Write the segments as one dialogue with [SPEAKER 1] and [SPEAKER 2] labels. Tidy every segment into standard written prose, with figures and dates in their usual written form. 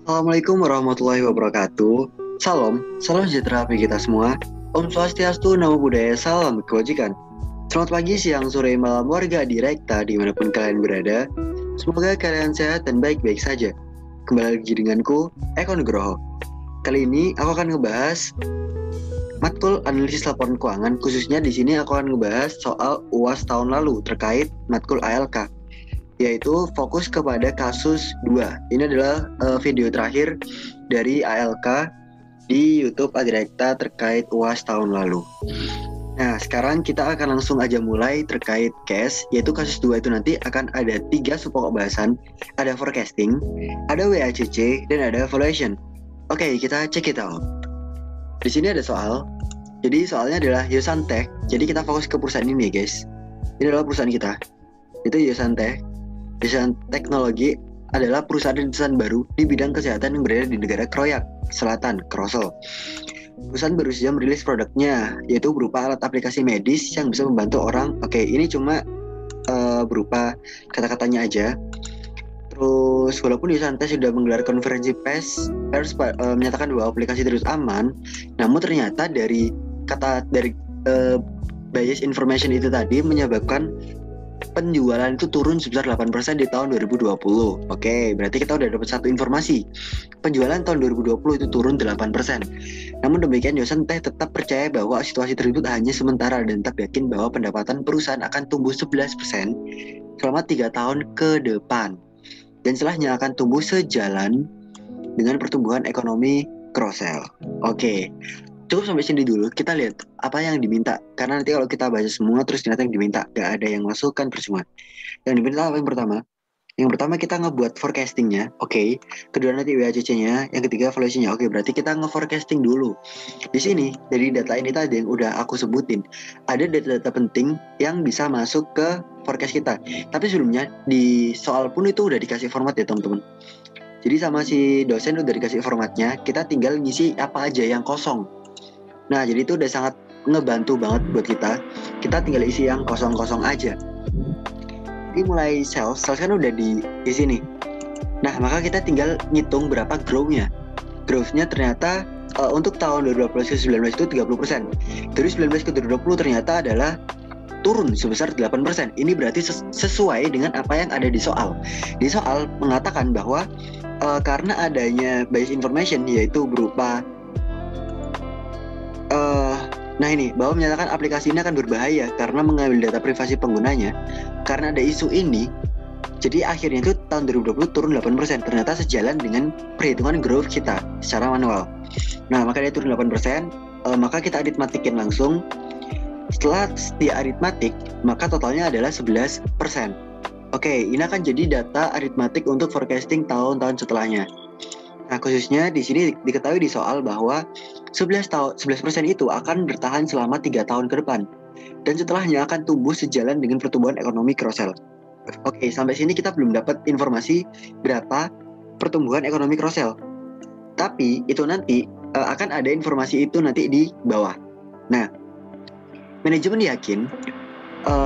[SPEAKER 1] Assalamualaikum warahmatullahi wabarakatuh. Salam sejahtera bagi kita semua. Om Swastiastu, Namo Buddhaya, salam kebajikan. Selamat pagi, siang, sore, malam warga Direkta dimanapun kalian berada. Semoga kalian sehat dan baik-baik saja. Kembali lagi denganku, Eko Nugroho. Kali ini aku akan ngebahas matkul analisis laporan keuangan. Khususnya di sini aku akan ngebahas soal UAS tahun lalu terkait matkul ALK, yaitu fokus kepada kasus 2. Ini adalah video terakhir dari ALK di YouTube Adirekta terkait UAS tahun lalu. Nah, sekarang kita akan langsung aja mulai terkait case, yaitu kasus 2 itu nanti akan ada 3 subpokok bahasan. Ada forecasting, ada WACC, dan ada valuation. Oke, kita check it out. Di sini ada soal. Jadi soalnya adalah Yosan Tech. Jadi kita fokus ke perusahaan ini, guys. Ini adalah perusahaan kita. Itu Yosan Tech. Yosan Teknologi adalah perusahaan rintisan baru di bidang kesehatan yang berada di negara Kroyak Selatan, Krosel. Perusahaan baru saja merilis produknya, yaitu berupa alat aplikasi medis yang bisa membantu orang. Oke, ini cuma berupa kata-katanya aja. Terus walaupun Yosan Tech sudah menggelar konferensi pers menyatakan bahwa aplikasi terus aman, namun ternyata dari bias information itu tadi menyebabkan penjualan itu turun sebesar 8% di tahun 2020. Oke, berarti kita udah dapat satu informasi. Penjualan tahun 2020 itu turun 8%. Namun demikian, Yosan Tech tetap percaya bahwa situasi tersebut hanya sementara dan tetap yakin bahwa pendapatan perusahaan akan tumbuh 11% selama 3 tahun ke depan. Dan setelahnya akan tumbuh sejalan dengan pertumbuhan ekonomi Krosel. Oke. Cukup sampai sini dulu, kita lihat apa yang diminta. Karena nanti kalau kita baca semua terus ternyata yang diminta gak ada yang masukkan percuma. Yang diminta apa yang pertama? Yang pertama kita ngebuat forecastingnya, oke. Kedua nanti WACC-nya, yang ketiga valuation-nya. Oke, berarti kita nge-forecasting dulu. Di sini dari data ini tadi yang udah aku sebutin, ada data-data penting yang bisa masuk ke forecast kita. Tapi sebelumnya di soal pun itu udah dikasih format ya teman-teman. Jadi sama si dosen udah dikasih formatnya, kita tinggal ngisi apa aja yang kosong. Nah, jadi itu udah sangat ngebantu banget buat kita. Kita tinggal isi yang kosong-kosong aja. Jadi mulai sales kan udah di sini. Nah, maka kita tinggal ngitung berapa growth-nya. Growth-nya ternyata untuk tahun 2018 ke 2019 itu 30%. Dari 19 ke 2020 ternyata adalah turun sebesar 8%. Ini berarti sesuai dengan apa yang ada di soal. Di soal mengatakan bahwa karena adanya bias information, yaitu berupa bahwa menyatakan aplikasi ini akan berbahaya karena mengambil data privasi penggunanya. Karena ada isu ini, jadi akhirnya itu tahun 2020 turun 8%. Ternyata sejalan dengan perhitungan growth kita secara manual. Nah, maka dia turun 8%, maka kita aritmatikin langsung. Setelah dia aritmatik, maka totalnya adalah 11%. Oke, ini akan jadi data aritmatik untuk forecasting tahun-tahun setelahnya. Nah, khususnya di sini diketahui di soal bahwa 11% itu akan bertahan selama 3 tahun ke depan. Dan setelahnya akan tumbuh sejalan dengan pertumbuhan ekonomi Krosel. Oke, sampai sini kita belum dapat informasi berapa pertumbuhan ekonomi Krosel. Tapi itu nanti akan ada informasi itu nanti di bawah. Nah, manajemen yakin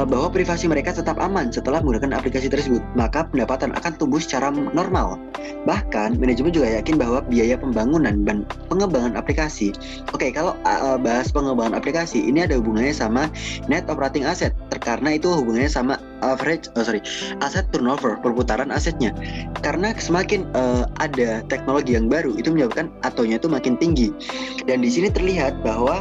[SPEAKER 1] bahwa privasi mereka tetap aman setelah menggunakan aplikasi tersebut, maka pendapatan akan tumbuh secara normal. Bahkan, manajemen juga yakin bahwa biaya pembangunan dan pengembangan aplikasi. Oke, kalau bahas pengembangan aplikasi, ini ada hubungannya sama net operating asset, karena itu hubungannya sama aset turnover, perputaran asetnya. Karena semakin ada teknologi yang baru, itu menyebabkan atonya itu makin tinggi. Dan di sini terlihat bahwa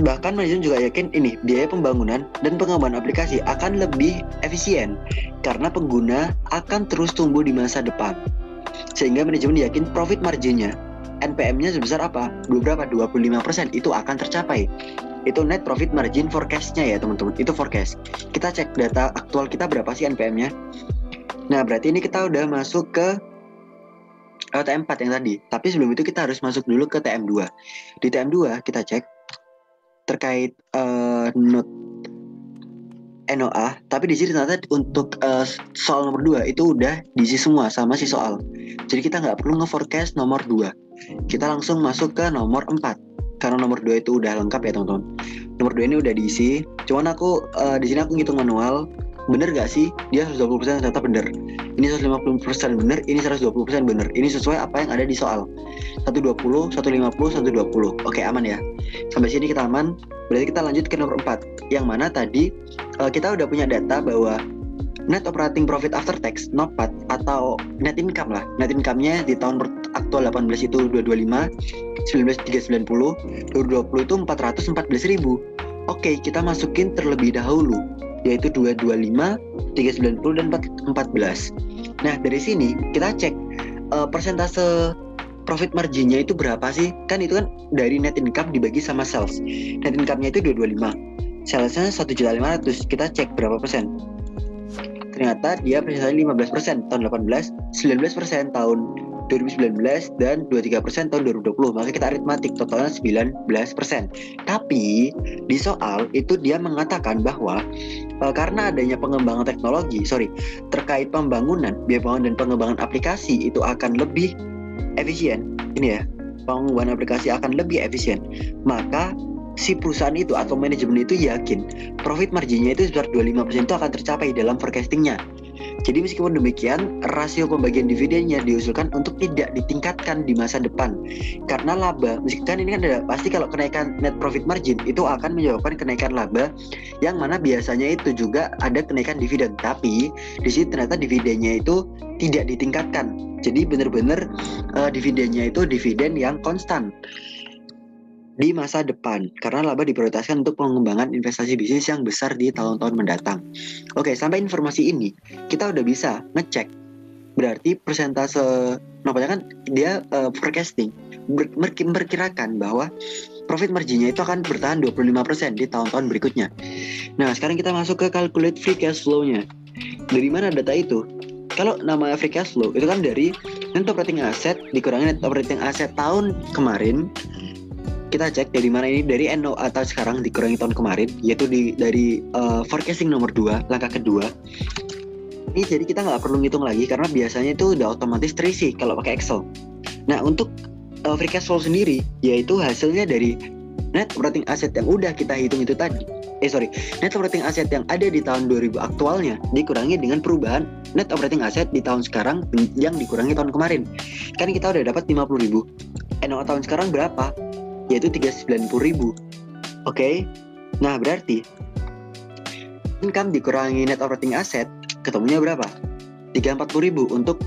[SPEAKER 1] bahkan manajemen juga yakin ini biaya pembangunan dan pengembangan aplikasi akan lebih efisien karena pengguna akan terus tumbuh di masa depan. Sehingga manajemen yakin profit marginnya, NPM-nya sebesar apa? 25% itu akan tercapai. Itu net profit margin forecast-nya ya teman-teman. Itu forecast. Kita cek data aktual kita berapa sih NPM-nya. Nah, berarti ini kita udah masuk ke TM4 yang tadi. Tapi sebelum itu kita harus masuk dulu ke TM2. Di TM2 kita cek terkait note NOA, tapi di sini ternyata untuk soal nomor 2 itu udah diisi semua sama si soal. Jadi kita nggak perlu nge-forecast nomor 2. Kita langsung masuk ke nomor 4. Karena nomor 2 itu udah lengkap ya teman-teman. Nomor 2 ini udah diisi. Cuman aku di sini aku ngitung manual. Bener gak sih? Dia 120% ternyata bener. Ini 150% benar, ini 120% benar. Ini sesuai apa yang ada di soal. 120, 150, 120. Oke, aman ya. Sampai sini kita aman. Berarti kita lanjut ke nomor 4. Yang mana tadi kita udah punya data bahwa net operating profit after tax, NOPAT, atau net income lah. Net income-nya di tahun aktual 18 itu 225, 19 390, 2020 itu 414.000. Oke, kita masukin terlebih dahulu, yaitu 225, 390, dan 14. Nah, dari sini kita cek persentase profit marginnya itu berapa sih? Kan itu kan dari net income dibagi sama sales. Net income-nya itu 225. Salesnya 1.500.000. Kita cek berapa persen? Ternyata dia persentasenya 15% tahun 18, 19% tahun 2019, dan 23% tahun 2020. Maka kita aritmatik totalnya 19%. Tapi di soal itu dia mengatakan bahwa karena adanya pengembangan teknologi, terkait pembangunan, biaya pembangunan dan pengembangan aplikasi itu akan lebih efisien. Ini ya, pengembangan aplikasi akan lebih efisien. Maka si perusahaan itu atau manajemen itu yakin profit marginnya itu sebesar 25% itu akan tercapai dalam forecastingnya. Jadi meskipun demikian, rasio pembagian dividennya diusulkan untuk tidak ditingkatkan di masa depan. Karena laba, meskipun ini kan ada, pasti kalau kenaikan net profit margin itu akan menyebabkan kenaikan laba, yang mana biasanya itu juga ada kenaikan dividen. Tapi di sini ternyata dividennya itu tidak ditingkatkan. Jadi benar-benar dividennya itu dividen yang konstan di masa depan, karena laba diprioritaskan untuk pengembangan investasi bisnis yang besar di tahun-tahun mendatang. Oke, sampai informasi ini kita udah bisa ngecek berarti persentase namanya kan dia forecasting memperkirakan bahwa profit marginnya itu akan bertahan 25% di tahun-tahun berikutnya. Nah, sekarang kita masuk ke calculate free cash flow-nya. Dari mana data itu? Kalau nama free cash flow itu kan dari net operating asset dikurangi net operating asset tahun kemarin. Kita cek dari mana ini, dari NO atau sekarang dikurangi tahun kemarin, yaitu dari forecasting nomor 2, langkah kedua. Ini jadi kita nggak perlu ngitung lagi karena biasanya itu udah otomatis terisi kalau pakai Excel. Nah, untuk free cash flow sendiri, yaitu hasilnya dari net operating asset yang udah kita hitung itu tadi. Net operating asset yang ada di tahun 2000 aktualnya dikurangi dengan perubahan net operating asset di tahun sekarang yang dikurangi tahun kemarin. Kan kita udah dapat 50.000. NO tahun sekarang berapa? Yaitu 390.000. Oke. Nah, berarti income dikurangi net operating asset ketemunya berapa? 340.000 untuk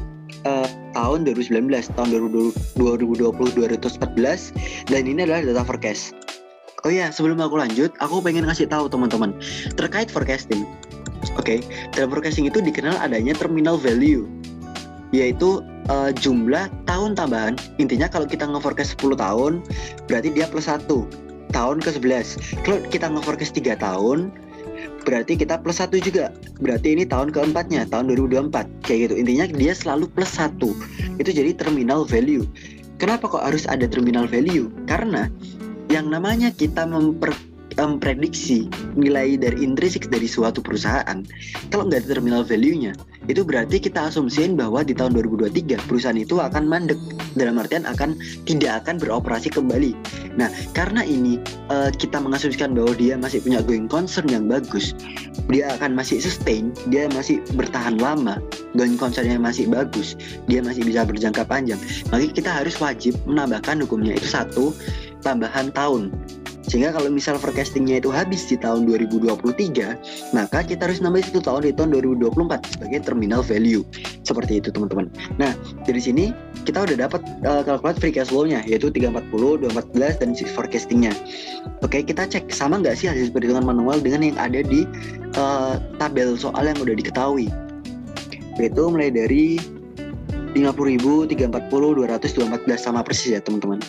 [SPEAKER 1] tahun 2019, tahun 2020, 2014, dan ini adalah data forecast. Oh ya, sebelum aku lanjut, aku pengen ngasih tahu teman-teman terkait forecasting. Oke, dalam forecasting itu dikenal adanya terminal value, yaitu jumlah tahun tambahan. Intinya kalau kita nge-forecast 10 tahun, berarti dia plus 1 tahun ke-11. Kalau kita nge-forecast 3 tahun, berarti kita plus 1 juga. Berarti ini tahun keempatnya, tahun 2024. Kayak gitu. Intinya dia selalu plus 1. Itu jadi terminal value. Kenapa kok harus ada terminal value? Karena yang namanya kita memprediksi nilai dari intrinsik dari suatu perusahaan, kalau nggak ada terminal value-nya, itu berarti kita asumsiin bahwa di tahun 2023 perusahaan itu akan mandek, dalam artian tidak akan beroperasi kembali. Nah, karena ini kita mengasumsikan bahwa dia masih punya going concern yang bagus, dia akan masih sustain, dia masih bertahan lama, going concern-nya masih bagus, dia masih bisa berjangka panjang, maka kita harus wajib menambahkan hukumnya itu 1 tambahan tahun. Sehingga kalau misal forecastingnya itu habis di tahun 2023, maka kita harus nambah 1 tahun di tahun 2024 sebagai terminal value. Seperti itu teman-teman. Nah, dari sini kita udah dapat kalkulasi free cash flow-nya, yaitu 340, 214, dan forecastingnya. Oke, kita cek sama nggak sih hasil perhitungan manual dengan yang ada di tabel soal yang udah diketahui. Yaitu mulai dari 50.000, 340, 200, 214 sama persis ya teman-teman.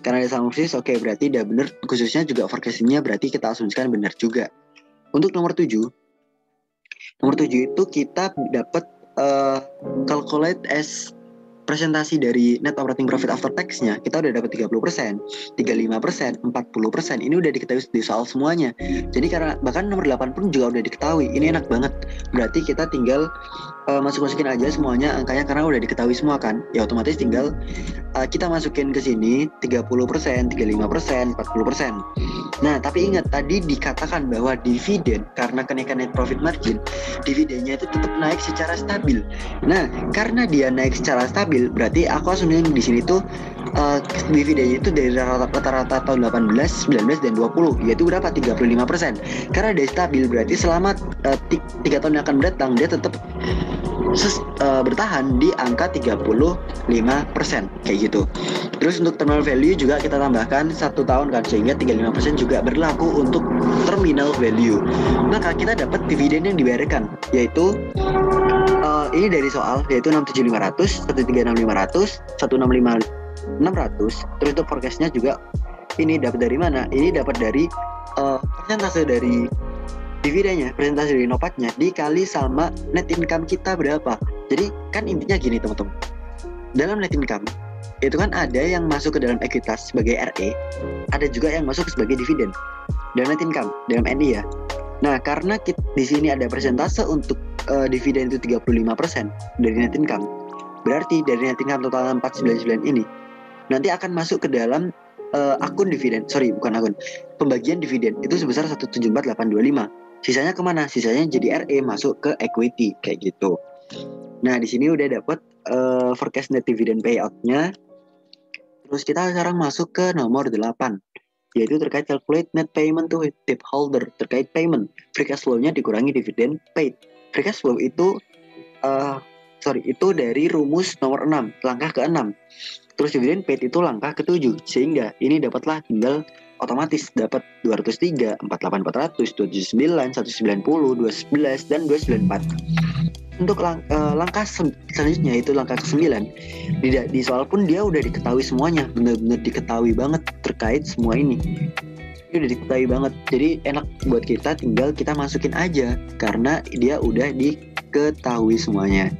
[SPEAKER 1] Karena ada sama persis, oke, berarti udah bener. Khususnya juga forecastingnya berarti kita asumsikan benar juga. Untuk nomor 7 itu kita dapat calculate as presentasi dari net operating profit after tax-nya. Kita udah dapat 30%, 35%, 40%. Ini udah diketahui di soal semuanya. Jadi karena bahkan nomor 8 pun juga udah diketahui. Ini enak banget. Berarti kita tinggal masuk-masukin aja semuanya angkanya karena udah diketahui semua kan. Ya otomatis tinggal kita masukin ke sini 30%, 35%, 40%. Nah, tapi ingat tadi dikatakan bahwa dividen karena kenaikan net profit margin, dividennya itu tetap naik secara stabil. Nah, karena dia naik secara stabil, berarti aku asumsiin di sini tuh dividennya itu dari rata-rata tahun 18, 19 dan 20, yaitu berapa? 35%. Karena dia stabil, berarti selama 3 tahun yang akan datang dia tetap bertahan di angka 35% kayak gitu. Terus untuk terminal value juga kita tambahkan 1 tahun kan, sehingga 35% juga berlaku untuk terminal value. Maka kita dapat dividen yang dibayarkan, yaitu ini dari soal, yaitu 67500, 136500, 165600. Terus untuk forecastnya juga ini dapat dari mana? Ini dapat dari persentase dari dividennya, presentasi dari nopatnya dikali sama net income kita berapa. Jadi kan intinya gini teman-teman, dalam net income itu kan ada yang masuk ke dalam ekuitas sebagai RE, ada juga yang masuk sebagai dividen dalam net income, dalam NI ya. Nah karena di sini ada persentase untuk dividen itu 35% dari net income, berarti dari net income total 499 ini nanti akan masuk ke dalam pembagian dividen itu sebesar 174,825. Sisanya kemana? Sisanya jadi RE, masuk ke equity kayak gitu. Nah di sini udah dapat forecast net dividend payout-nya. Terus kita sekarang masuk ke nomor 8, yaitu terkait calculate net payment to debt holder. Terkait payment, free cash flow-nya dikurangi dividend paid. Free cash flow itu itu dari rumus nomor 6, langkah ke-6. Terus dividend paid itu langkah ke-7, sehingga ini dapatlah tinggal otomatis dapat 203, 48,400, 279, 190, 211 dan 294. Untuk langkah selanjutnya itu langkah ke-9. Di soal pun dia udah diketahui semuanya, benar-benar diketahui banget terkait semua ini. Ini udah diketahui banget. Jadi enak buat kita, tinggal kita masukin aja karena dia udah diketahui semuanya.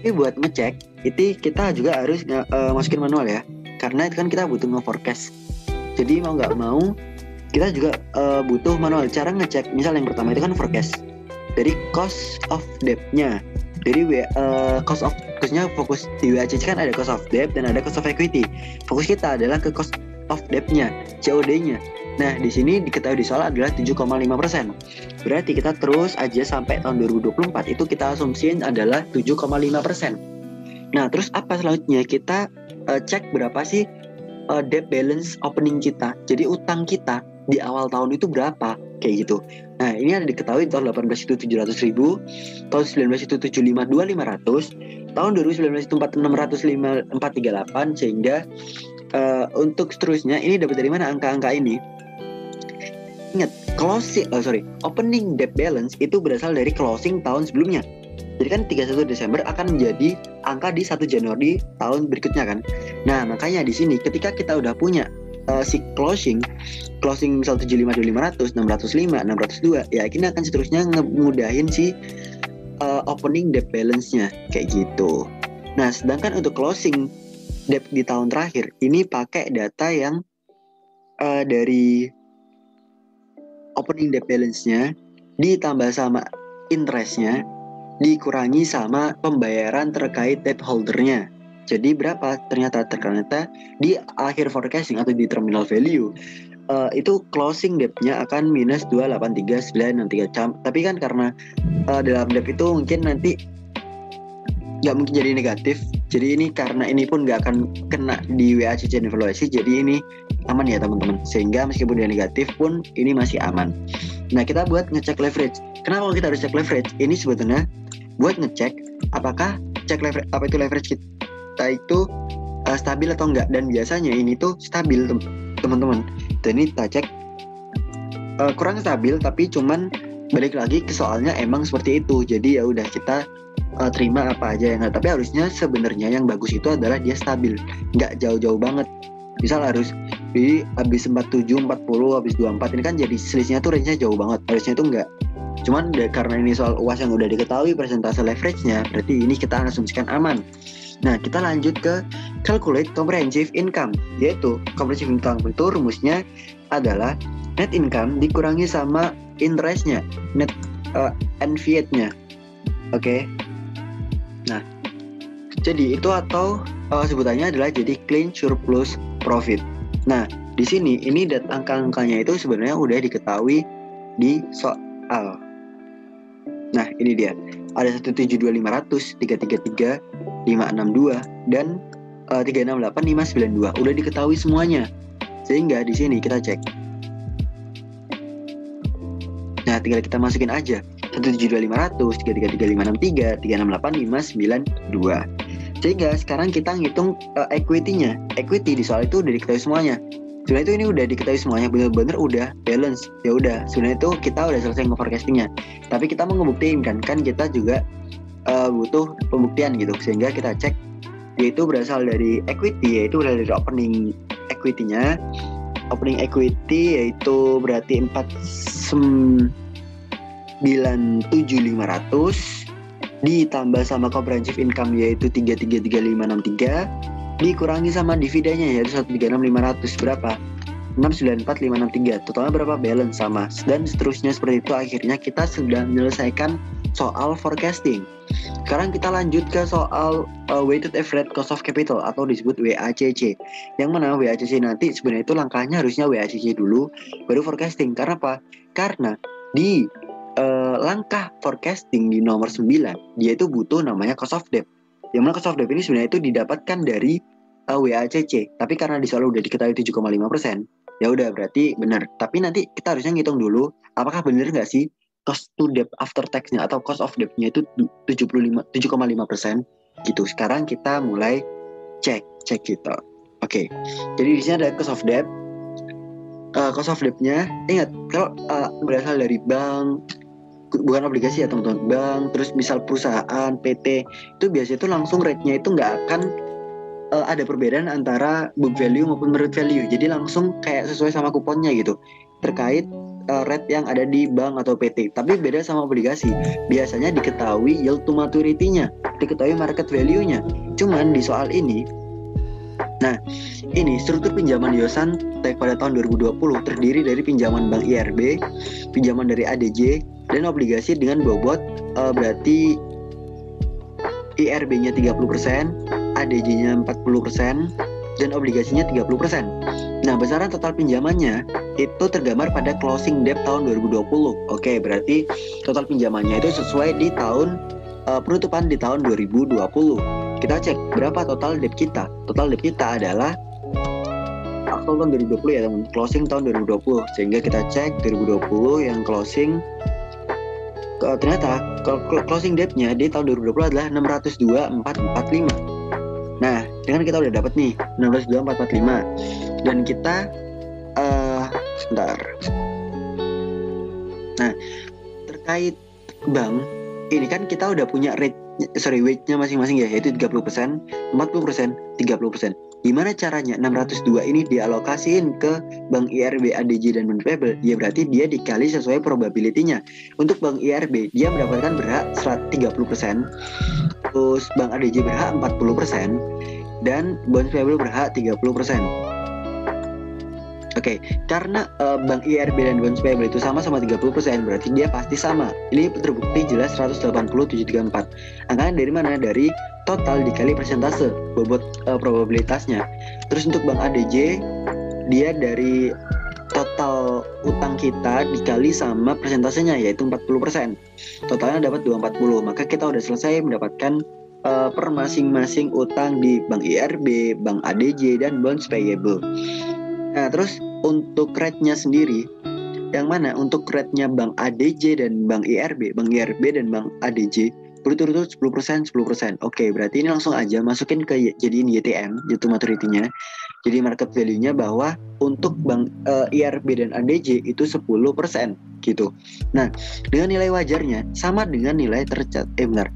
[SPEAKER 1] Ini buat ngecek, itu kita juga harus masukin manual ya, karena itu kan kita butuh nge-forecast. Jadi mau nggak mau kita juga butuh manual. Cara ngecek, misal yang pertama itu kan forecast dari cost of debt-nya. Jadi khususnya fokus di WACC kan ada cost of debt dan ada cost of equity. Fokus kita adalah ke cost of debt-nya, COD-nya. Nah di sini diketahui di soal adalah 7,5%. Berarti kita terus aja sampai tahun 2024 itu kita asumsiin adalah 7,5%. Nah terus apa selanjutnya? Kita cek berapa sih debt balance opening kita. Jadi utang kita di awal tahun itu berapa kayak gitu. Nah ini ada diketahui tahun 18 itu 700.000, tahun 19 itu 752.500, tahun 2019 itu 438, sehingga untuk seterusnya ini dapat dari mana angka-angka ini? Ingat, opening debt balance itu berasal dari closing tahun sebelumnya. Jadi kan 31 Desember akan menjadi angka di 1 Januari tahun berikutnya kan. Nah makanya di sini ketika kita udah punya si closing misal 752.500, 605, 602, ya ini akan seterusnya ngemudahin si opening debt balance-nya kayak gitu. Nah sedangkan untuk closing debt di tahun terakhir ini pakai data yang dari opening debt balance-nya ditambah sama interest-nya dikurangi sama pembayaran terkait debt holder-nya. Jadi berapa? Ternyata di akhir forecasting atau di terminal value itu closing debt-nya akan minus 283.963. Tapi kan karena dalam debt itu mungkin nanti nggak mungkin jadi negatif. Jadi ini karena ini pun nggak akan kena di WACC dan evaluasi. Jadi ini aman ya teman-teman. Sehingga meskipun dia negatif pun ini masih aman. Nah kita buat ngecek leverage. Kenapa kita harus cek leverage? Ini sebetulnya buat ngecek apakah apa itu leverage kita itu stabil atau enggak. Dan biasanya ini tuh stabil teman-teman. Dan ini kita cek kurang stabil, tapi cuman balik lagi ke soalnya emang seperti itu. Jadi ya udah kita terima apa aja yang. Tapi harusnya sebenarnya yang bagus itu adalah dia stabil, nggak jauh-jauh banget. Misal harus di habis 47, 40, habis 24, ini kan jadi selisihnya tuh range-nya jauh banget. Harusnya itu enggak. Cuman karena ini soal UAS yang udah diketahui persentase leverage-nya, berarti ini kita asumsikan aman. Nah kita lanjut ke calculate comprehensive income, yaitu comprehensive income itu rumusnya adalah net income dikurangi sama interest-nya, net NVAT-nya. Oke. Jadi itu atau sebutannya adalah jadi clean surplus profit. Nah, di sini ini angka-angkanya itu sebenarnya udah diketahui di soal. Nah, ini dia. Ada 172.500, 333, 562 dan 368, 592. Udah diketahui semuanya. Sehingga di sini kita cek. Nah, tinggal kita masukin aja 172.500, 333, 563, 368, 592. Sehingga sekarang kita ngitung equity-nya. Equity di soal itu udah diketahui semuanya. Sebenarnya itu ini udah diketahui semuanya, bener-bener udah balance. Ya udah, sebenarnya itu kita udah selesai nge-forecastingnya. Tapi kita mau ngebuktiin kan kita juga butuh pembuktian gitu. Sehingga kita cek yaitu berasal dari equity, yaitu berasal dari opening equity-nya. Opening equity yaitu berarti 497.500 ditambah sama comprehensive income yaitu 333.563 dikurangi sama dividennya yaitu 136.500 berapa? 694.563. Totalnya berapa? Balance sama dan seterusnya seperti itu. Akhirnya kita sudah menyelesaikan soal forecasting. Sekarang kita lanjut ke soal weighted average cost of capital atau disebut WACC. Yang mana WACC nanti sebenarnya itu langkahnya harusnya WACC dulu baru forecasting. Karena apa? Karena di langkah forecasting di nomor 9 dia itu butuh namanya cost of debt. Yang mana cost of debt ini sebenarnya itu didapatkan dari WACC. Tapi karena di soal udah diketahui 7,5%, ya udah berarti benar. Tapi nanti kita harusnya ngitung dulu apakah benar nggak sih cost to debt after tax-nya atau cost of debt-nya itu 7,5% gitu. Sekarang kita mulai cek gitu. Oke. Jadi di sini ada cost of debt. Cost of debt-nya ingat kalau berasal dari bank, bukan obligasi ya teman-teman, bank, terus misal perusahaan, PT, itu biasanya itu langsung rate-nya itu nggak akan ada perbedaan antara book value maupun merit value. Jadi langsung kayak sesuai sama kuponnya gitu terkait rate yang ada di bank atau PT. Tapi beda sama obligasi. Biasanya diketahui yield to maturity-nya, diketahui market value-nya. Cuman di soal ini, nah ini struktur pinjaman Yosan pada tahun 2020 terdiri dari pinjaman Bank IRB, pinjaman dari ADJ, dan obligasi dengan bobot berarti IRB-nya 30%, ADJ-nya 40%, dan obligasinya 30%. Nah, besaran total pinjamannya itu tergambar pada closing debt tahun 2020. Oke, berarti total pinjamannya itu sesuai di tahun penutupan di tahun 2020. Kita cek berapa total debt kita. Total debt kita adalah tahun 2020 ya teman, closing tahun 2020. Sehingga kita cek 2020 yang closing ternyata closing debt-nya di tahun 2020 adalah 602.445. Nah, dengan kita udah dapat nih 602.445 dan kita sebentar. Nah, terkait bank ini kan kita udah punya weight-nya masing-masing ya, yaitu 30%, 40%, 30%. Gimana caranya 602 ini dialokasiin ke Bank IRB, ADJ, dan Bank Payable? Ya berarti dia dikali sesuai probability-nya. Untuk Bank IRB, dia mendapatkan berhak 30%, terus Bank ADJ berhak 40%, dan Bank Payable berhak 30%. Oke, karena Bank IRB dan Bonds Payable itu sama-sama 30%, berarti dia pasti sama. Ini terbukti jelas 180,734. Angkanya dari mana? Dari total dikali persentase bobot probabilitasnya. Terus untuk Bank ADJ, dia dari total utang kita dikali sama persentasenya yaitu 40%. Totalnya dapat 240. Maka kita udah selesai mendapatkan per masing-masing utang di Bank IRB, Bank ADJ, dan Bonds Payable. Nah, terus untuk rate-nya sendiri, yang mana untuk rate-nya Bank ADJ dan Bank IRB, dan Bank ADJ berturut-turut 10%, 10%. Oke, berarti ini langsung aja masukin ke jadiin YTM, yaitu maturity-nya. Jadi market value-nya bahwa untuk Bank IRB dan ADJ itu 10% gitu. Nah, dengan nilai wajarnya sama dengan nilai benar.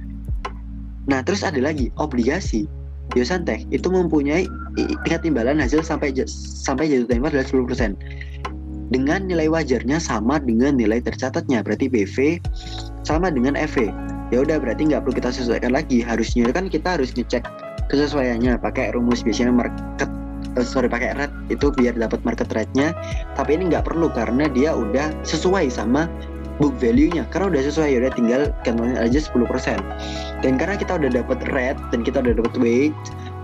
[SPEAKER 1] Nah, terus ada lagi obligasi. Yosan-Tech itu mempunyai tingkat timbalan hasil sampai jatuh tempo adalah 10%. Dengan nilai wajarnya sama dengan nilai tercatatnya, berarti BV sama dengan EV. Ya udah berarti nggak perlu kita sesuaikan lagi. Harusnya kan kita harus ngecek kesesuaiannya pakai rumus biasanya pakai rate itu biar dapat market rate-nya. Tapi ini nggak perlu karena dia udah sesuai sama book value-nya karena udah sesuai, ya udah tinggal kantongin aja 10%. Dan karena kita udah dapat rate dan kita udah dapat weight,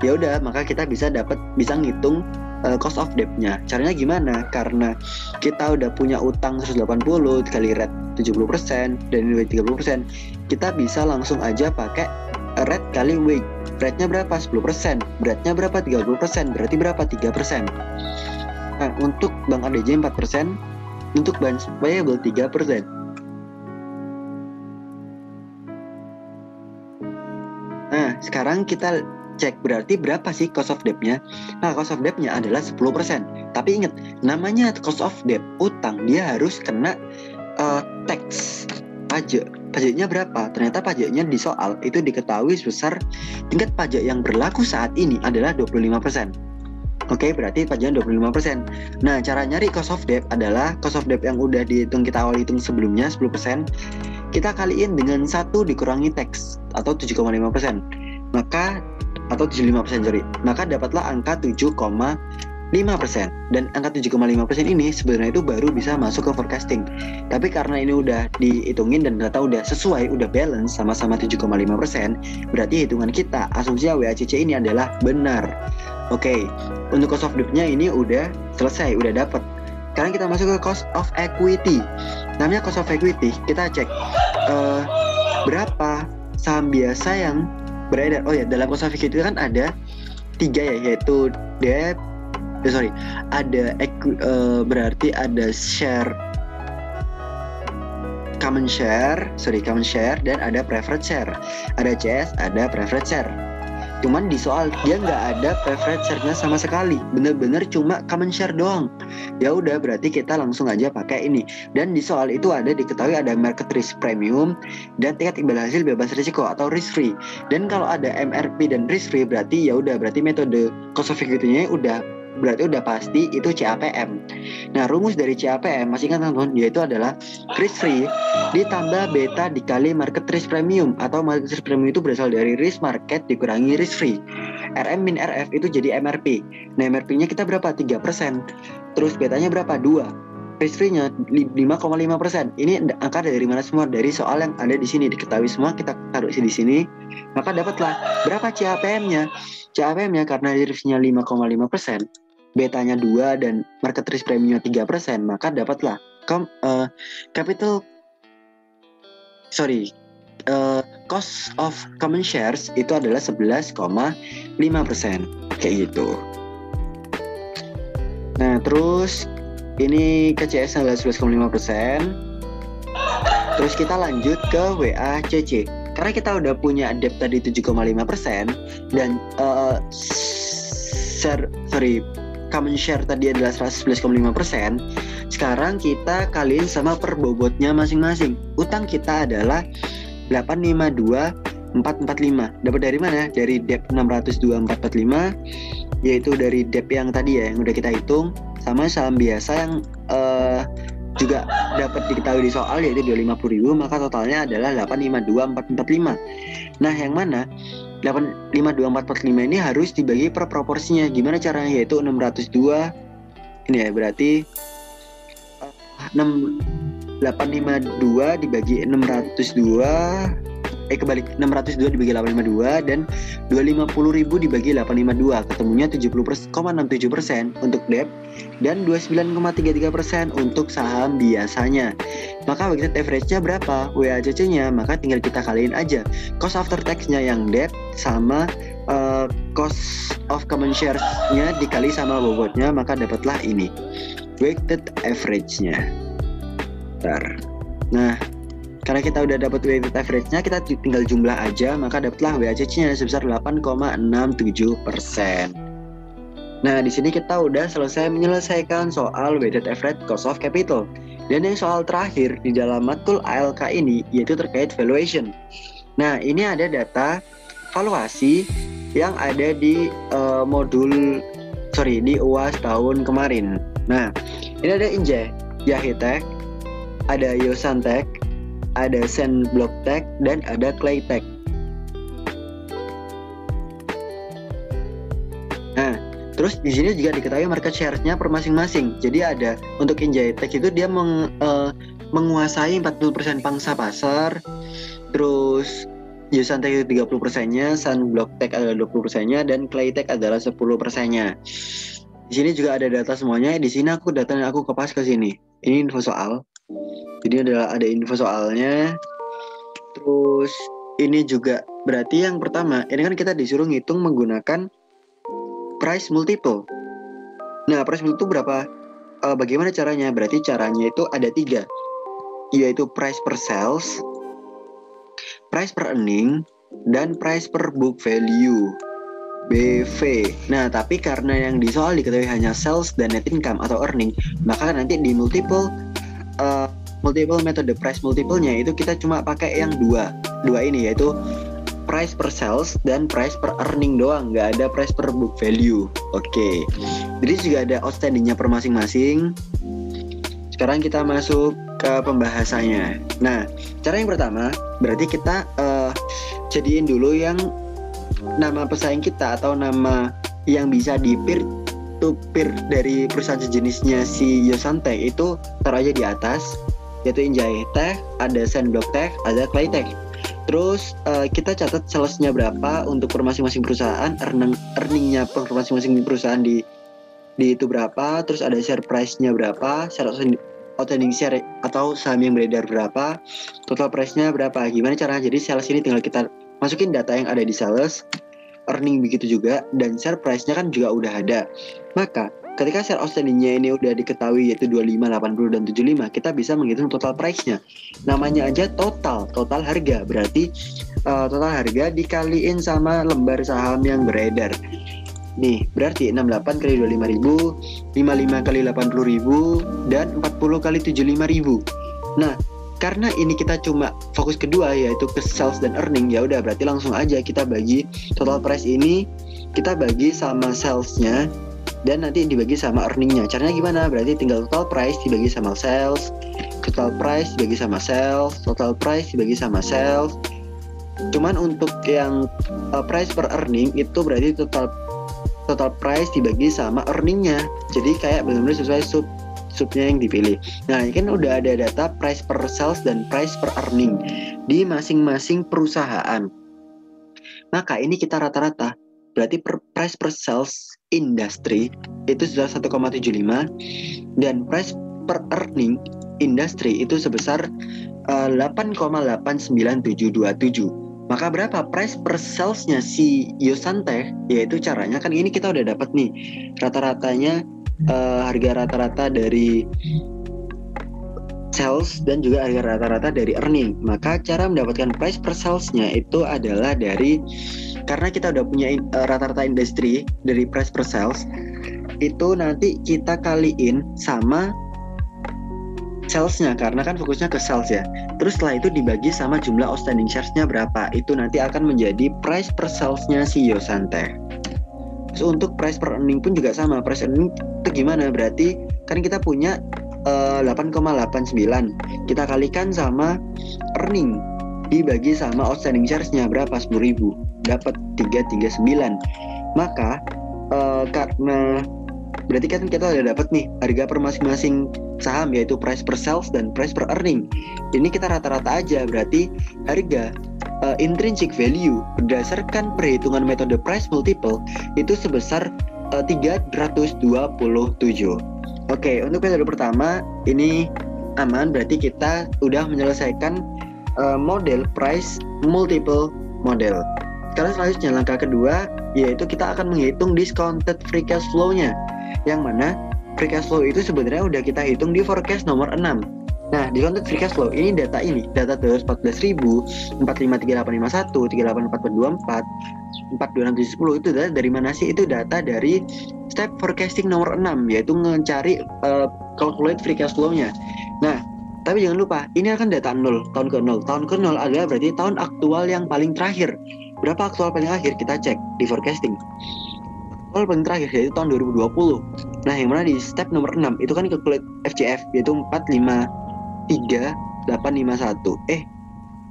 [SPEAKER 1] ya udah maka kita bisa ngitung cost of debt-nya. Caranya gimana? Karena kita udah punya utang 180 dikali rate 70% dan weight 30%, kita bisa langsung aja pakai rate kali weight. Rate-nya berapa? 10%. Beratnya berapa? 30%. Berarti berapa? 3%. Nah, untuk Bank ADJ 4%, untuk bank payable 3%. Nah, sekarang kita cek berarti berapa sih cost of debt-nya. Nah, cost of debt-nya adalah 10%. Tapi ingat, namanya cost of debt, utang, dia harus kena tax, pajak. Pajaknya berapa? Ternyata pajaknya di soal itu diketahui sebesar tingkat pajak yang berlaku saat ini adalah 25%. Oke, berarti pajaknya 25%. Nah, cara nyari cost of debt adalah cost of debt yang udah dihitung, kita awal hitung sebelumnya 10%, kita kaliin dengan 1 dikurangi tax atau 7,5%. Maka atau 75%, sorry. Maka dapatlah angka 7,5%. Dan angka 7,5% ini sebenarnya itu baru bisa masuk ke forecasting. Tapi karena ini udah dihitungin dan ternyata udah sesuai, udah balance sama-sama 7,5%, berarti hitungan kita, asumsi WACC ini adalah benar. Oke, untuk cost of debt-nya ini udah selesai, udah dapet. Sekarang kita masuk ke cost of equity. Namanya cost of equity, kita cek berapa saham biasa yang beredar. Oh ya, dalam cost of equity kan ada 3 ya, yaitu debt, berarti ada share, common share, dan ada preferred share. Ada CS, ada preferred share. Cuman di soal dia nggak ada preferred share-nya sama sekali, bener-bener cuma common share doang. Ya udah, berarti kita langsung aja pakai ini. Dan di soal itu diketahui ada market risk premium dan tingkat imbal hasil bebas risiko atau risk free. Dan kalau ada MRP dan risk free, berarti ya udah, berarti metode cost of equity-nya udah pasti itu CAPM. Nah, rumus dari CAPM masih ingat teman-teman, yaitu adalah risk free ditambah beta dikali market risk premium, atau market risk premium itu berasal dari risk market dikurangi risk free. RM min RF itu jadi MRP. Nah, MRP-nya kita berapa? 3%. Terus betanya berapa? 2. Risk free-nya 5,5%. Ini angka dari mana semua? Dari soal yang ada di sini, diketahui semua, kita taruh di sini. Maka dapatlah berapa CAPM-nya? CAPM-nya karena risk-nya 5,5%, betanya 2 dan market risk premium-nya 3%, maka dapatlah cost of common shares itu adalah 11,5%, kayak gitu. Nah, terus ini ke CS adalah 11,5%. Terus kita lanjut ke WACC. Karena kita udah punya debt tadi 7,5% dan common share tadi adalah 11,5%. Sekarang kita kaliin sama per bobotnya masing-masing. Utang kita adalah 852.445. Dapat dari mana? Dari debt 602.445, yaitu dari debt yang tadi ya, yang udah kita hitung, sama saham biasa yang juga dapat diketahui di soal, yaitu 250.000, maka totalnya adalah 852.445. Nah, yang mana 852.445 ini harus dibagi per proporsinya. Gimana caranya? Yaitu 602 ini ya, berarti 852 dibagi 602, kebalik, 602 dibagi 852 dan 250.000 dibagi 852, ketemunya 70,67% untuk debt dan 29,33% untuk saham biasanya. Maka weighted average-nya berapa? WACC-nya, maka tinggal kita kaliin aja cost after tax-nya yang debt sama cost of common shares-nya dikali sama bobotnya, maka dapatlah ini weighted average-nya. Nah, karena kita udah dapat weighted average-nya, kita tinggal jumlah aja, maka dapatlah WACC-nya sebesar 8,67%. Nah, di sini kita udah menyelesaikan soal weighted average cost of capital. Dan yang soal terakhir di dalam matkul ALK ini yaitu terkait valuation. Nah, ini ada data valuasi yang ada di di UAS tahun kemarin. Nah, ini ada Injay, Yahitek, ada Yosantek, ada Sandblock-Tech, dan ada Claytech. Nah, terus di sini juga diketahui market share-nya per masing-masing. Jadi ada untuk Injay Tech itu dia menguasai 40% pangsa pasar. Terus Yosantech itu 30%-nya, Sunblock Tech adalah 20%-nya, dan Claytech adalah 10%-nya. Di sini juga ada data semuanya. Di sini aku kepas ke sini. Ini info soal. Jadi ada info soalnya. Terus ini juga berarti yang pertama, ini kan kita disuruh ngitung menggunakan price multiple. Nah, price multiple itu berapa? Bagaimana caranya? Berarti caranya itu ada 3, yaitu price per sales, price per earning, dan price per book value, BV. Nah, tapi karena yang di soal diketahui hanya sales dan net income atau earning, maka nanti di multiple metode price multiple-nya itu kita cuma pakai yang dua ini, yaitu price per sales dan price per earning doang, nggak ada price per book value. Oke. Jadi juga ada outstanding-nya per masing-masing. Sekarang kita masuk ke pembahasannya. Nah, cara yang pertama berarti kita jadiin dulu yang nama pesaing kita atau nama yang bisa di peer to peer dari perusahaan sejenisnya si Yosantech itu taruh aja di atas, yaitu Injaytech, ada Sunblock Tech, ada Claytech. Terus kita catat salesnya berapa untuk per masing-masing perusahaan, earningnya per masing-masing perusahaan di itu berapa, terus ada share price-nya berapa, share outstanding share atau saham yang beredar berapa, total price-nya berapa. Gimana caranya? Jadi sales ini tinggal kita masukin data yang ada di sales, earning begitu juga, dan share price-nya kan juga udah ada. Maka ketika share outstanding-nya ini udah diketahui yaitu 25, 80, dan 75, kita bisa menghitung total price-nya. Namanya aja total harga. Berarti total harga dikaliin sama lembar saham yang beredar. Nih, berarti 68 kali 25.000, 55 kali 80.000, dan 40 kali 75.000. Nah, karena ini kita cuma fokus kedua yaitu ke sales dan earning, ya udah berarti langsung aja kita bagi total price ini, kita bagi sama salesnya dan nanti dibagi sama earningnya. Caranya gimana? Berarti tinggal total price dibagi sama sales, total price dibagi sama sales, total price dibagi sama sales. Cuman untuk yang price per earning itu berarti total price dibagi sama earningnya. Jadi kayak benar-benar sesuai subnya yang dipilih. Nah, ini kan udah ada data price per sales dan price per earning di masing-masing perusahaan. Maka ini kita rata-rata. Berarti price per sales industri itu sudah 1,75 dan price per earning industri itu sebesar 8,89727. Maka berapa price per salesnya si Yosantech? Yaitu caranya kan ini kita udah dapat nih rata-ratanya, harga rata-rata dari sales dan juga harga rata-rata dari earning. Maka cara mendapatkan price per salesnya itu adalah dari, karena kita udah punya rata-rata industri dari price per sales, itu nanti kita kaliin sama salesnya, karena kan fokusnya ke sales ya. Terus setelah itu dibagi sama jumlah outstanding shares-nya berapa, itu nanti akan menjadi price per sales-nya si Yosantech. Terus untuk price per earning pun juga sama. Price earning itu gimana? Berarti kan kita punya 8,89, kita kalikan sama earning dibagi sama outstanding shares-nya berapa, 10.000, dapat 339. Maka karena berarti kan kita udah dapat nih harga per masing-masing saham, yaitu price per sales dan price per earning. Ini kita rata-rata aja, berarti harga intrinsic value berdasarkan perhitungan metode price multiple itu sebesar 327. Oke, untuk metode pertama ini aman, berarti kita udah menyelesaikan model price multiple model. Sekarang selanjutnya langkah kedua yaitu kita akan menghitung discounted free cash flow-nya, yang mana free cash flow itu sebenarnya udah kita hitung di forecast nomor 6. Nah, discounted free cash flow ini data 214.000, 453851, 384424, 42610 itu data dari mana sih? Itu data dari step forecasting nomor 6, yaitu mencari calculate free cash flow-nya. Nah, tapi jangan lupa ini akan data 0, tahun ke 0. Tahun ke 0 adalah berarti tahun aktual yang paling terakhir. Berapa aktual paling akhir? Kita cek di forecasting. Aktual paling terakhir yaitu tahun 2020. Nah, yang mana di step nomor 6 itu kan calculate FCF yaitu 453.851.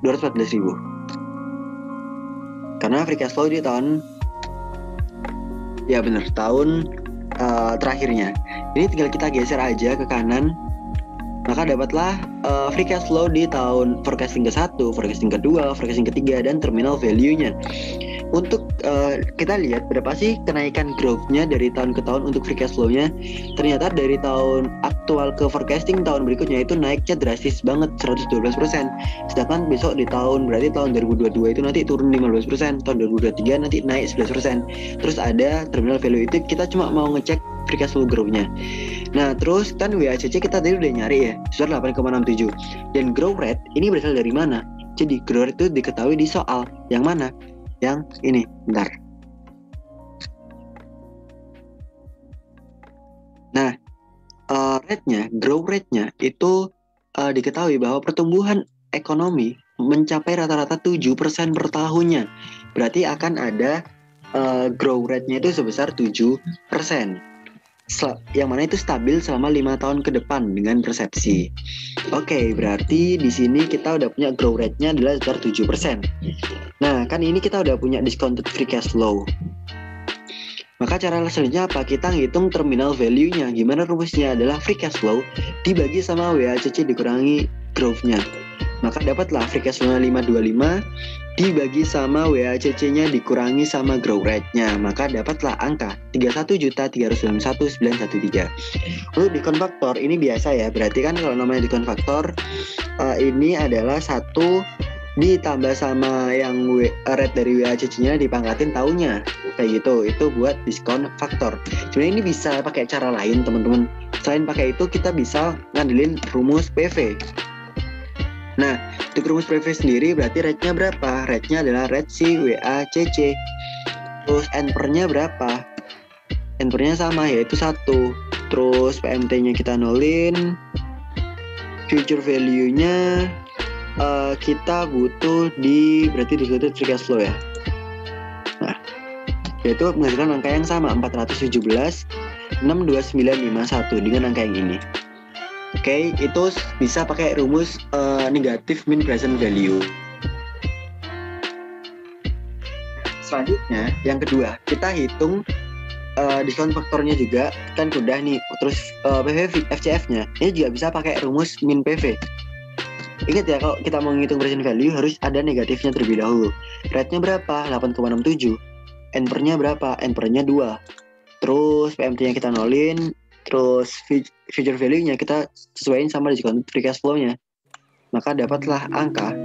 [SPEAKER 1] 214.000. Karena free cash flow di tahun, ya benar, tahun terakhirnya. Ini tinggal kita geser aja ke kanan, maka dapatlah free cash flow di tahun forecasting ke-1, forecasting kedua, forecasting ketiga, dan terminal value-nya. Untuk kita lihat berapa sih kenaikan growth-nya dari tahun ke tahun untuk free cash flow-nya. Ternyata dari tahun aktual ke forecasting tahun berikutnya itu naiknya drastis banget, 112%. Sedangkan besok di berarti tahun 2022 itu nanti turun 15%, tahun 2023 nanti naik 11%. Terus ada terminal value, itu kita cuma mau ngecek free cash flow growth-nya. Nah, terus kan WACC kita tadi udah nyari ya, sebesar 8,67. Dan growth rate ini berasal dari mana? Jadi growth rate itu diketahui di soal yang mana? Yang ini, bentar. Nah, growth rate-nya itu diketahui bahwa pertumbuhan ekonomi mencapai rata-rata 7% per tahunnya. Berarti akan ada growth rate-nya itu sebesar 7%. Yang mana itu stabil selama 5 tahun ke depan dengan persepsi. Oke, berarti di sini kita udah punya growth rate-nya adalah sebesar 7%. Nah, kan ini kita udah punya discounted free cash flow. Maka cara selanjutnya apa? Kita ngitung terminal value-nya. Gimana rumusnya? Adalah free cash flow dibagi sama WACC dikurangi growth-nya. Maka dapatlah free cash flow-nya 525 dibagi sama WACC-nya dikurangi sama growth rate-nya. Maka dapatlah angka 31.391.913. Untuk diskon faktor ini biasa ya. Berarti kan kalau namanya diskon faktor ini adalah 1 ditambah sama yang rate dari WACC-nya dipangkatin tahunnya. Kayak gitu. Itu buat diskon faktor. Sebenarnya ini bisa pakai cara lain, teman-teman. Selain pakai itu, kita bisa ngandelin rumus PV. Nah, untuk rumus PV sendiri berarti rate-nya berapa? Rate-nya adalah rate si WACC. Terus N/nya berapa? N/nya sama, yaitu 1. Terus PMT-nya kita nolin. Future value-nya kita butuh berarti discounted free cash flow ya. Nah, yaitu menghasilkan angka yang sama, 417,62951 dengan angka yang ini. Oke, itu bisa pakai rumus negatif mean present value. Selanjutnya, yang kedua, kita hitung diskon faktornya juga, kan udah nih. Terus PV FCF-nya, ini juga bisa pakai rumus min PV. Ingat ya, kalau kita mau ngitung present value harus ada negatifnya terlebih dahulu. Rate-nya berapa? 8,67. N/nya berapa? N/nya 2. Terus PMT-nya kita nolin. Terus future value-nya kita sesuaiin sama discount free cash flow-nya. Maka dapatlah angka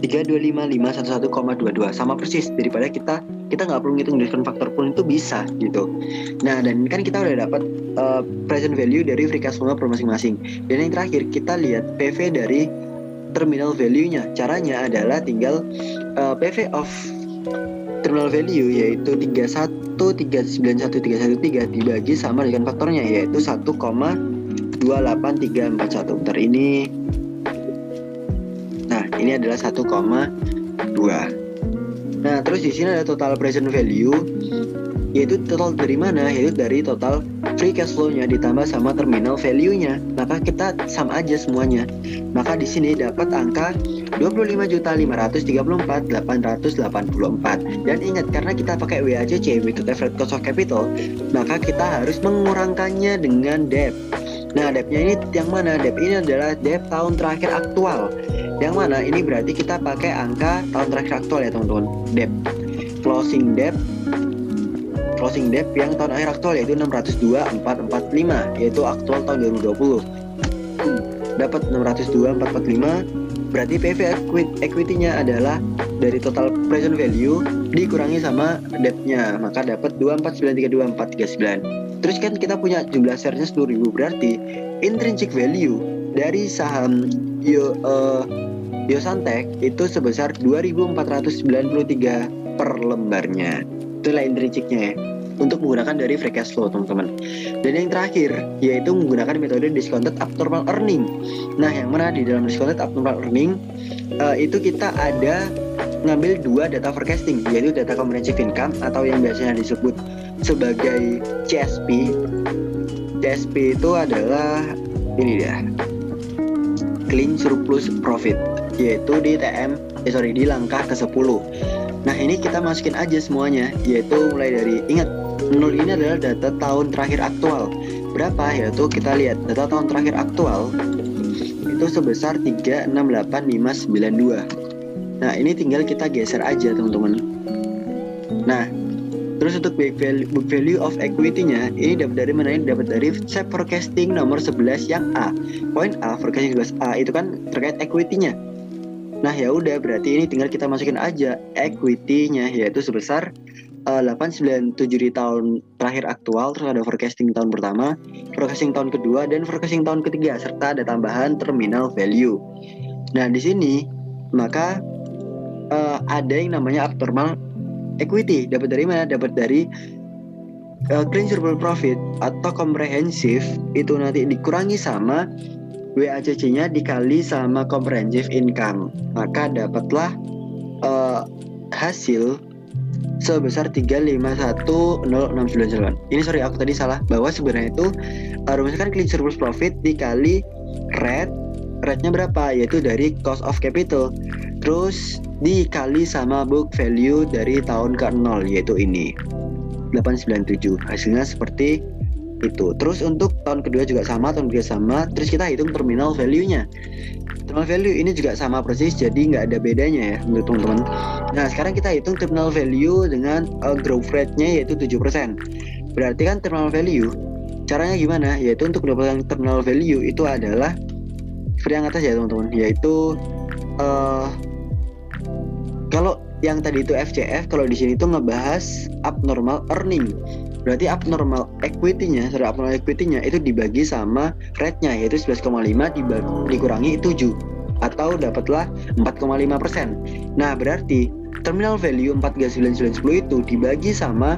[SPEAKER 1] 325.511,22, sama persis daripada kita nggak perlu ngitung diskon faktor pun itu bisa gitu. Nah, dan kan kita udah dapat present value dari free cash flow per masing-masing. Dan yang terakhir kita lihat PV dari terminal value-nya. Caranya adalah tinggal PV of terminal value yaitu 31.391.313 dibagi sama dengan faktornya yaitu 1,28341. Bentar ini. Nah, ini adalah 1,2. Nah, terus di sini ada total present value, yaitu total dari mana? Yaitu dari total free cash flow-nya ditambah sama terminal value-nya. Maka kita sama aja semuanya. Maka di sini dapat angka 25.534.884. Dan ingat, karena kita pakai WACC, weighted average cost of capital, maka kita harus mengurangkannya dengan debt. Nah, debt-nya ini yang mana? Debt ini adalah debt tahun terakhir aktual. Yang mana? Ini berarti kita pakai angka tahun terakhir aktual ya, teman-teman. Debt. Closing debt yang tahun akhir aktual yaitu 602.445, yaitu aktual tahun 2020. Dapat 602.445, berarti PV equity-nya adalah dari total present value dikurangi sama debt-nya, maka dapat 24.932.439. Terus kan kita punya jumlah share-nya 10.000, berarti intrinsic value dari saham Yosantek itu sebesar 2.493 per lembarnya. Itulah intrinsiknya ya, untuk menggunakan dari free cash flow, teman-teman. Dan yang terakhir yaitu menggunakan metode discounted abnormal earning. Nah, yang mana di dalam discounted abnormal earning itu kita ada ngambil 2 data forecasting, yaitu data comprehensive income atau yang biasanya disebut sebagai CSP. CSP itu adalah ini dia, clean surplus profit, yaitu di di langkah ke-10. Nah, ini kita masukin aja semuanya, yaitu mulai dari, ingat, 0 ini adalah data tahun terakhir aktual. Berapa? Yaitu kita lihat data tahun terakhir aktual itu itu sebesar 368.592. Nah, ini tinggal kita geser aja teman-teman. Nah, terus untuk book value of equity-nya ini dapat dari mana? Ini dapat dari SEP forecasting nomor 11 yang A. Poin A, forecasting 11A itu kan terkait equity-nya. Nah, ya udah, berarti ini tinggal kita masukin aja equity-nya, yaitu sebesar 897 di tahun terakhir aktual. Terus ada forecasting tahun pertama, forecasting tahun kedua, dan forecasting tahun ketiga, serta ada tambahan terminal value. Nah, di sini maka ada yang namanya abnormal equity. Dapat dari mana? Dapat dari clean surplus profit atau comprehensive, itu nanti dikurangi sama WACC-nya dikali sama comprehensive income, maka dapatlah hasil sebesar 351.069. Ini sorry, aku tadi salah, bahwa sebenarnya itu rumusnya kan clean surplus profit dikali rate-nya berapa, yaitu dari cost of capital, terus dikali sama book value dari tahun ke-0, yaitu ini 897. Hasilnya seperti itu. Terus untuk tahun kedua juga sama, terus kita hitung terminal value-nya. Terminal value ini juga sama persis, jadi nggak ada bedanya ya untuk teman-teman. Nah, sekarang kita hitung terminal value dengan growth rate-nya yaitu 7%. Berarti kan terminal value caranya gimana? Yaitu untuk mendapatkan terminal value itu adalah seperti yang atas ya teman-teman, yaitu kalau yang tadi itu FCF, kalau di sini tuh ngebahas abnormal earning. Berarti abnormal equity-nya itu dibagi sama rate-nya, yaitu 11,5 dikurangi 7, atau dapatlah 4,5%. Nah, berarti terminal value 4,9910 itu dibagi sama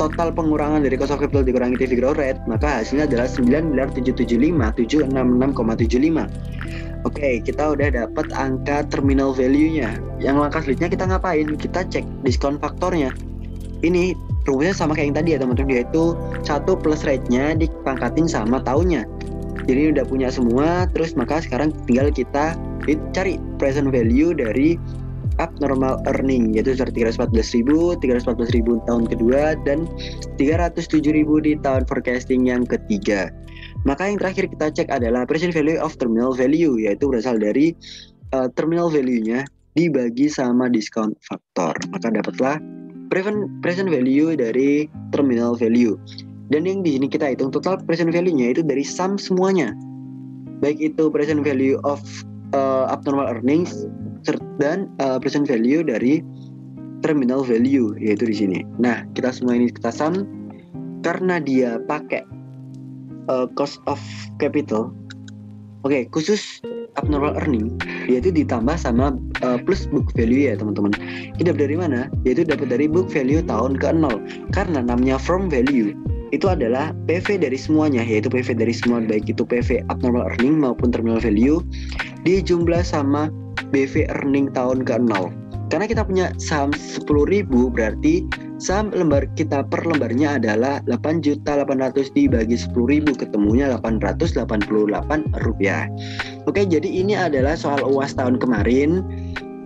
[SPEAKER 1] total pengurangan dari cost of capital dikurangi TV growth rate, maka hasilnya adalah 9.775.766,75. Oke, kita udah dapat angka terminal value-nya. Yang langkah selanjutnya kita ngapain? Kita cek diskon faktornya. Ini rumusnya sama kayak yang tadi ya teman-teman, yaitu 1 plus rate-nya dipangkatin sama tahunnya. Jadi udah punya semua, terus maka sekarang tinggal kita cari present value dari abnormal earning, yaitu sekitar 314.000 tahun kedua dan 307.000 di tahun forecasting yang ketiga. Maka yang terakhir kita cek adalah present value of terminal value, yaitu berasal dari terminal value-nya dibagi sama discount factor, maka dapatlah present value dari terminal value. Dan yang di sini kita hitung total present value-nya itu dari sum semuanya, baik itu present value of abnormal earnings dan present value dari terminal value, yaitu di sini. Nah, kita semua ini kita sum karena dia pakai cost of capital. Oke, khusus abnormal earning yaitu ditambah sama plus book value ya teman-teman. Ini dapat dari mana? Yaitu dapat dari book value tahun ke-0. Karena namanya firm value itu adalah PV dari semuanya, yaitu PV dari semua, baik itu PV abnormal earning maupun terminal value dijumlah sama BV earning tahun ke-0. Karena kita punya saham 10.000, berarti saham lembar kita per lembarnya adalah 8.800 dibagi 10.000, ketemunya 888 rupiah. Oke, jadi ini adalah soal UAS tahun kemarin.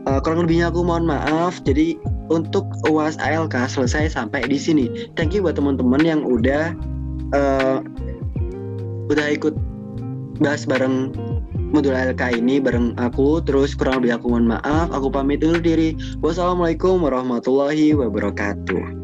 [SPEAKER 1] Kurang lebihnya aku mohon maaf. Jadi untuk UAS ALK selesai sampai di sini. Thank you buat teman-teman yang udah ikut bahas bareng modul ALK ini bareng aku. Terus kurang lebih aku mohon maaf. Aku pamit undur diri. Wassalamualaikum warahmatullahi wabarakatuh.